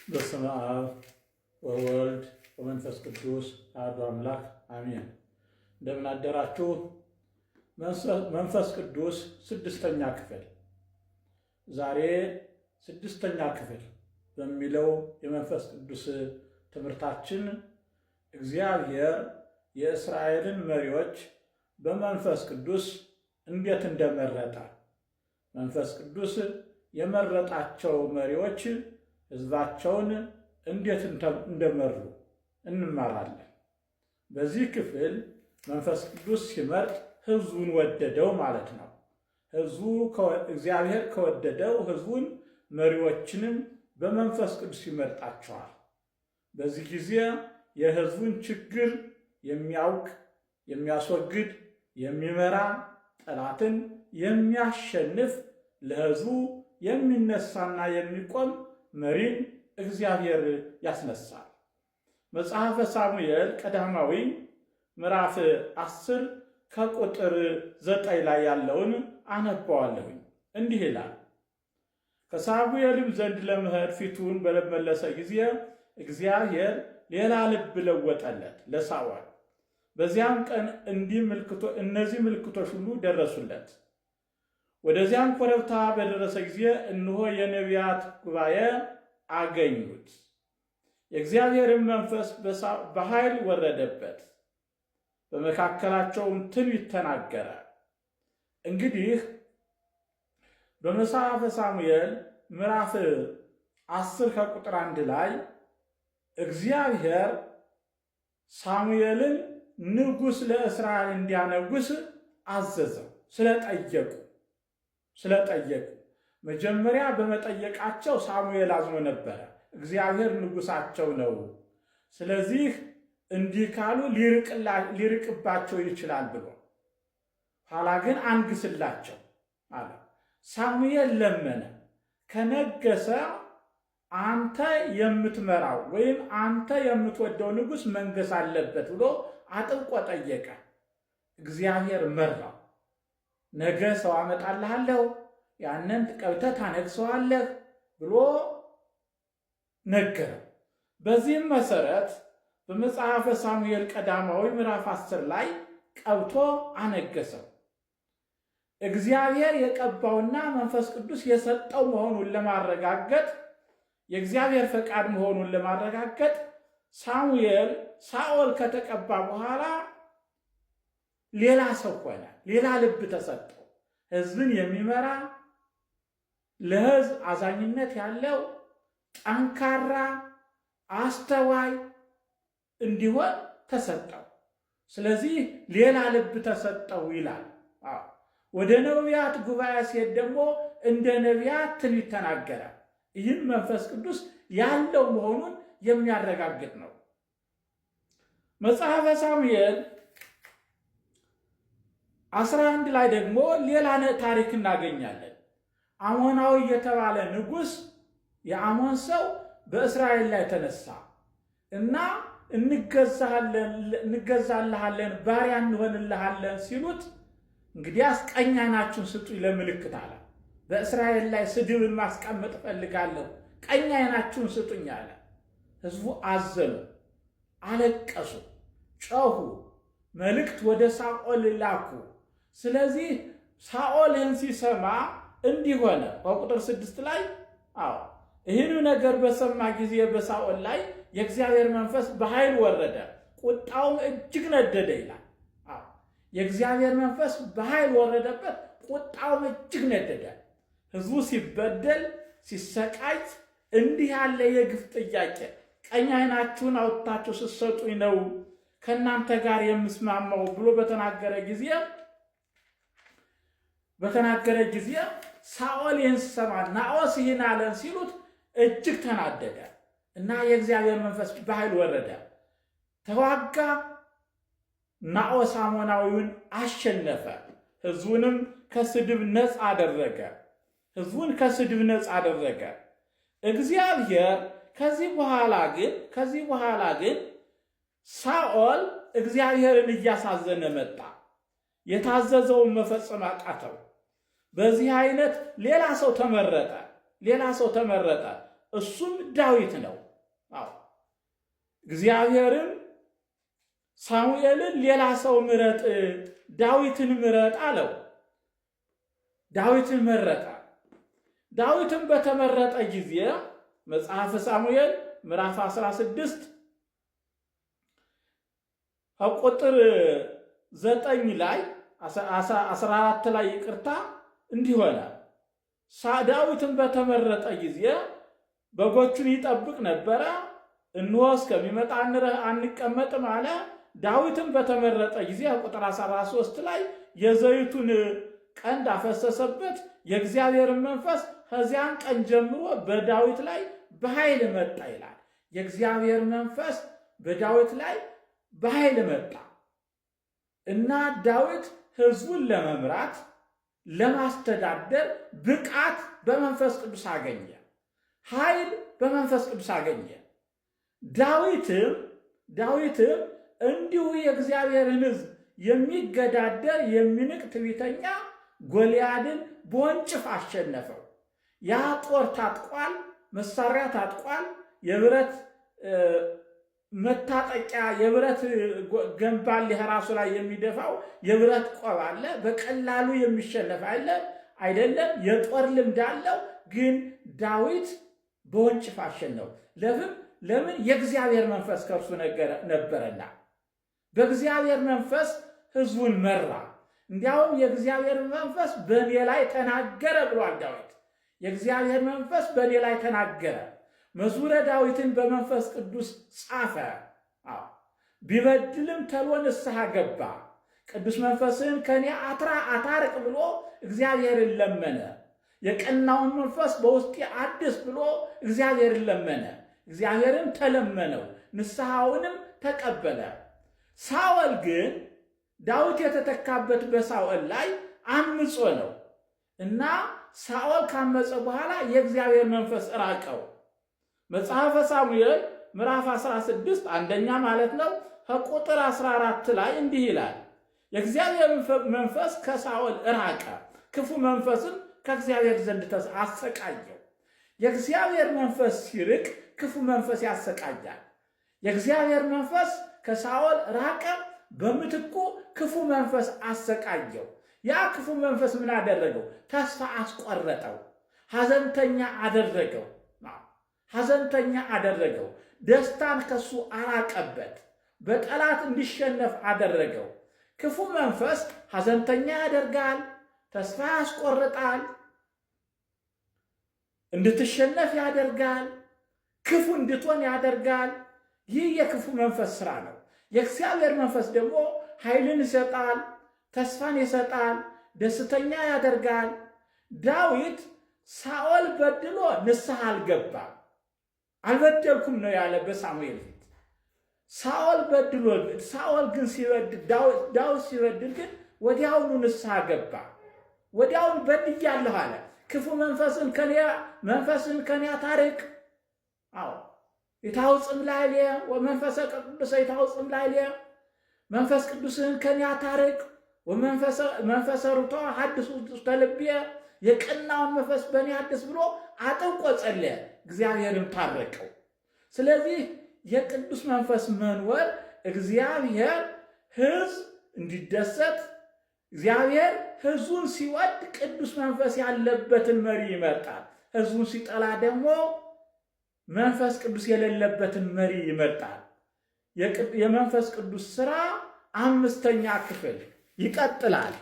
በስመ አብ ወወልድ ወመንፈስ ቅዱስ አሐዱ አምላክ አሜን። እንደምን አደራችሁ? መንፈስ ቅዱስ ስድስተኛ ክፍል። ዛሬ ስድስተኛ ክፍል በሚለው የመንፈስ ቅዱስ ትምህርታችን እግዚአብሔር የእስራኤልን መሪዎች በመንፈስ ቅዱስ እንዴት እንደመረጠ፣ መንፈስ ቅዱስ የመረጣቸው መሪዎች ሕዝባቸውን እንዴት እንደመሩ እንማራለን። በዚህ ክፍል መንፈስ ቅዱስ ሲመርጥ ሕዝቡን ወደደው ማለት ነው። እግዚአብሔር ከወደደው ሕዝቡን መሪዎችንም በመንፈስ ቅዱስ ይመርጣቸዋል። በዚህ ጊዜ የሕዝቡን ችግር የሚያውቅ፣ የሚያስወግድ፣ የሚመራ፣ ጠላትን የሚያሸንፍ፣ ለሕዝቡ የሚነሳና የሚቆም መሪን እግዚአብሔር ያስነሳል። መጽሐፈ ሳሙኤል ቀዳማዊ ምዕራፍ 10 ከቁጥር 9 ላይ ያለውን አነባዋለሁኝ። እንዲህ ይላል። ከሳሙኤልም ዘንድ ለመሄድ ፊቱን በመለሰ ጊዜ እግዚአብሔር ሌላ ልብ ለወጠለት ለሳኦል። በዚያም ቀን እነዚህ ምልክቶች ሁሉ ደረሱለት። ወደዚያም ኮረብታ በደረሰ ጊዜ እነሆ የነቢያት ጉባኤ አገኙት። የእግዚአብሔርን መንፈስ በኃይል ወረደበት፣ በመካከላቸውም ትንቢት ተናገረ። እንግዲህ በመጽሐፈ ሳሙኤል ምዕራፍ 10 ከቁጥር 1 ላይ እግዚአብሔር ሳሙኤልን ንጉሥ ለእስራኤል እንዲያነጉስ አዘዘው። ስለጠየቁ መጀመሪያ በመጠየቃቸው ሳሙኤል አዝኖ ነበረ። እግዚአብሔር ንጉሳቸው ነው፣ ስለዚህ እንዲህ ካሉ ሊርቅባቸው ይችላል ብሎ ኋላ ግን አንግስላቸው አለ። ሳሙኤል ለመነ። ከነገሰ አንተ የምትመራው ወይም አንተ የምትወደው ንጉሥ መንገስ አለበት ብሎ አጥብቆ ጠየቀ። እግዚአብሔር መራው። ነገ ሰው አመጣልሃለሁ፣ ያንን ቀብተህ ታነግሰዋለህ ብሎ ነገረው። በዚህም መሰረት በመጽሐፈ ሳሙኤል ቀዳማዊ ምዕራፍ 10 ላይ ቀብቶ አነገሰው። እግዚአብሔር የቀባውና መንፈስ ቅዱስ የሰጠው መሆኑን ለማረጋገጥ፣ የእግዚአብሔር ፈቃድ መሆኑን ለማረጋገጥ ሳኦል ከተቀባ በኋላ ሌላ ሰው ሆነ። ሌላ ልብ ተሰጠው። ሕዝብን የሚመራ ለሕዝብ አዛኝነት ያለው ጠንካራ፣ አስተዋይ እንዲሆን ተሰጠው። ስለዚህ ሌላ ልብ ተሰጠው ይላል። ወደ ነቢያት ጉባኤ ሲሄድ ደግሞ እንደ ነቢያት ትንቢት ተናገረ። ይህም መንፈስ ቅዱስ ያለው መሆኑን የሚያረጋግጥ ነው። መጽሐፈ ሳሙኤል 11 ላይ ደግሞ ሌላ ታሪክ እናገኛለን። አሞናዊ የተባለ ንጉሥ የአሞን ሰው በእስራኤል ላይ ተነሳ እና እንገዛልሃለን፣ ባሪያ እንሆንልሃለን ሲሉት እንግዲያስ ቀኝ ዓይናችሁን ስጡኝ ለምልክት አለ። በእስራኤል ላይ ስድብን ማስቀመጥ እፈልጋለሁ፣ ቀኝ ዓይናችሁን ስጡኝ አለ። ሕዝቡ አዘኑ፣ አለቀሱ፣ ጮኹ፣ መልእክት ወደ ሳኦል ላኩ። ስለዚህ ሳኦልን ሲሰማ እንዲህ ሆነ። በቁጥር 6 ላይ ይህን ነገር በሰማ ጊዜ በሳኦል ላይ የእግዚአብሔር መንፈስ በኃይል ወረደ፣ ቁጣውም እጅግ ነደደ ይላል። የእግዚአብሔር መንፈስ በኃይል ወረደበት፣ ቁጣውም እጅግ ነደደ። ሕዝቡ ሲበደል ሲሰቃይ እንዲህ ያለ የግፍ ጥያቄ ቀኝ ዓይናችሁን አውጥታችሁ ስትሰጡኝ ነው ከእናንተ ጋር የምስማማው ብሎ በተናገረ ጊዜ ሳኦል ይህን ሲሰማ ናዖስ ይህን አለን ሲሉት እጅግ ተናደደ እና የእግዚአብሔር መንፈስ በኃይል ወረደ፣ ተዋጋ። ናዖስ አሞናዊውን አሸነፈ፣ ሕዝቡንም ከስድብ ነፃ አደረገ። እግዚአብሔር ከዚህ በኋላ ግን ሳኦል እግዚአብሔርን እያሳዘነ መጣ። የታዘዘውን መፈጸም አቃተው። በዚህ አይነት ሌላ ሰው ተመረጠ። እሱም ዳዊት ነው። አዎ እግዚአብሔርም ሳሙኤልን ሌላ ሰው ምረጥ፣ ዳዊትን ምረጥ አለው። ዳዊትን መረጠ። ዳዊትን በተመረጠ ጊዜ መጽሐፈ ሳሙኤል ምዕራፍ 16 ቁጥር 9 ላይ 14 ላይ ይቅርታ፣ እንዲህ ሆነ። ዳዊትን በተመረጠ ጊዜ በጎቹን ይጠብቅ ነበረ። እነሆ እስከሚመጣ አንቀመጥም አለ። ዳዊትን በተመረጠ ጊዜ ቁጥር 13 ላይ የዘይቱን ቀንድ አፈሰሰበት። የእግዚአብሔርን መንፈስ ከዚያን ቀን ጀምሮ በዳዊት ላይ በኃይል መጣ ይላል። የእግዚአብሔር መንፈስ በዳዊት ላይ በኃይል መጣ እና ዳዊት ሕዝቡን ለመምራት ለማስተዳደር ብቃት በመንፈስ ቅዱስ አገኘ፣ ኃይል በመንፈስ ቅዱስ አገኘ። ዳዊትም እንዲሁ የእግዚአብሔርን ሕዝብ የሚገዳደር የሚንቅ ትዕቢተኛ ጎልያድን በወንጭፍ አሸነፈው። ያ ጦር ታጥቋል፣ መሳሪያ ታጥቋል፣ የብረት መታጠቂያ የብረት ገንባል ራሱ ላይ የሚደፋው የብረት ቆብ አለ። በቀላሉ የሚሸነፍ አይደለም። የጦር ልምድ አለው። ግን ዳዊት በወንጭፍ አሸነፈው። ለምን? የእግዚአብሔር መንፈስ ከእርሱ ነበረና። በእግዚአብሔር መንፈስ ሕዝቡን መራ። እንዲያውም የእግዚአብሔር መንፈስ በእኔ ላይ ተናገረ ብሏል ዳዊት። የእግዚአብሔር መንፈስ በእኔ ላይ ተናገረ። መዝሙረ ዳዊትን በመንፈስ ቅዱስ ጻፈ። ቢበድልም ተሎ ንስሐ ገባ። ቅዱስ መንፈስህን ከኔ አታርቅ ብሎ እግዚአብሔርን ለመነ። የቀናውን መንፈስ በውስጤ አድስ ብሎ እግዚአብሔርን ለመነ። እግዚአብሔርን ተለመነው፣ ንስሐውንም ተቀበለ። ሳኦል ግን ዳዊት የተተካበት በሳኦል ላይ አምጾ ነው እና ሳኦል ካመፀ በኋላ የእግዚአብሔር መንፈስ ራቀው። መጽሐፈ ሳሙኤል ምዕራፍ 16 አንደኛ ማለት ነው ከቁጥር 14 ላይ እንዲህ ይላል፣ የእግዚአብሔር መንፈስ ከሳኦል ራቀ፣ ክፉ መንፈስም ከእግዚአብሔር ዘንድ አሰቃየው። የእግዚአብሔር መንፈስ ሲርቅ ክፉ መንፈስ ያሰቃያል። የእግዚአብሔር መንፈስ ከሳኦል ራቀ፣ በምትኩ ክፉ መንፈስ አሰቃየው። ያ ክፉ መንፈስ ምን አደረገው? ተስፋ አስቆረጠው፣ ሐዘንተኛ አደረገው። ደስታን ከሱ አራቀበት፣ በጠላት እንዲሸነፍ አደረገው። ክፉ መንፈስ ሐዘንተኛ ያደርጋል፣ ተስፋ ያስቆርጣል፣ እንድትሸነፍ ያደርጋል፣ ክፉ እንድትሆን ያደርጋል። ይህ የክፉ መንፈስ ስራ ነው። የእግዚአብሔር መንፈስ ደግሞ ኃይልን ይሰጣል፣ ተስፋን ይሰጣል፣ ደስተኛ ያደርጋል። ዳዊት ሳኦል በድሎ ንስሐ አልገባም። አልበደልኩም ነው ያለ በሳሙኤል ፊት። ሳኦል ግን ዳዊት ሲበድል ግን ወዲያውኑ ንስሐ ገባ። ወዲያውኑ በድያለሁ አለ። ክፉ መንፈስን ከኔ አታርቅ። አዎ ይታውፅም ላዕሌየ ወመንፈሰ ቅዱስ ይታውፅም ላዕሌየ፣ መንፈስ ቅዱስን ከኔ አታርቅ። ወመንፈሰ ርቱዕ ሐድስ ውስተ ልብየ፣ የቀናውን መንፈስ በእኔ አድስ ብሎ አጥብቆ ጸለየ። እግዚአብሔርም ታረቀው። ስለዚህ የቅዱስ መንፈስ መንወር እግዚአብሔር ሕዝብ እንዲደሰት፣ እግዚአብሔር ሕዝቡን ሲወድ ቅዱስ መንፈስ ያለበትን መሪ ይመርጣል። ሕዝቡን ሲጠላ ደግሞ መንፈስ ቅዱስ የሌለበትን መሪ ይመርጣል። የመንፈስ ቅዱስ ሥራ 5ኛ ክፍል ይቀጥላል።